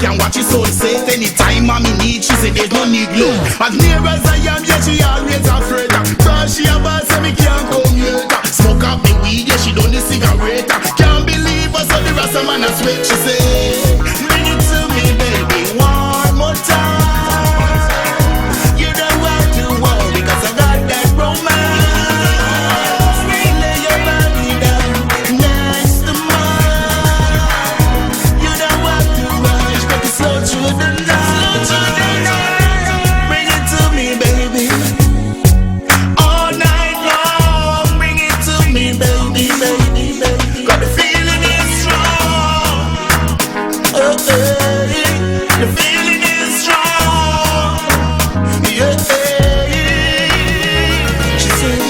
can watch his soul safe anytime mommy need. She say there's no need love. As near as I am, yeah, she always afraid. Cause she a boss and me can't come here. Smoke up the weed, yeah, she done the cigarette. Can't believe us, so the rest of man I sweat. She say, bring it to me, baby, one more time. You don't have to worry, cause I got that romance. Lay your body down next to mine. You don't have to rush, make it slow through the night. Bring it to me, baby, all night long. Bring it to me, baby, baby, baby. Got the feeling is strong. Oh, hey, the feeling is strong. Yeah, she said,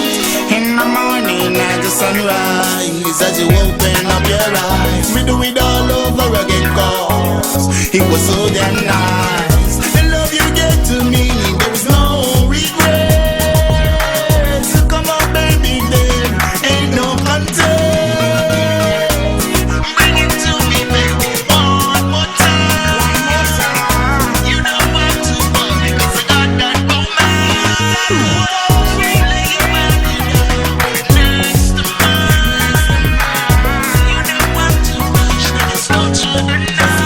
in the morning at the sunrise, as you open up your eyes, we do it all over again, cause it was so damn nice. The love you get to me, there is no regret. So come on, baby, there ain't no contest. Bring it to me, baby, one more time. You don't have to worry, cause I got that romance. Lay your body down next to mine. You don't have to rush, let it slow to the night.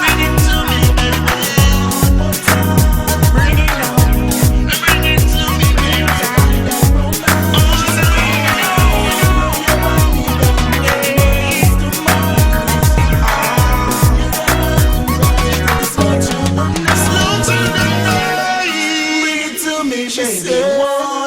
Bring it to me, baby, one more time. Bring it on, bring it to me, baby. Slow to the night. Bring it to me, baby.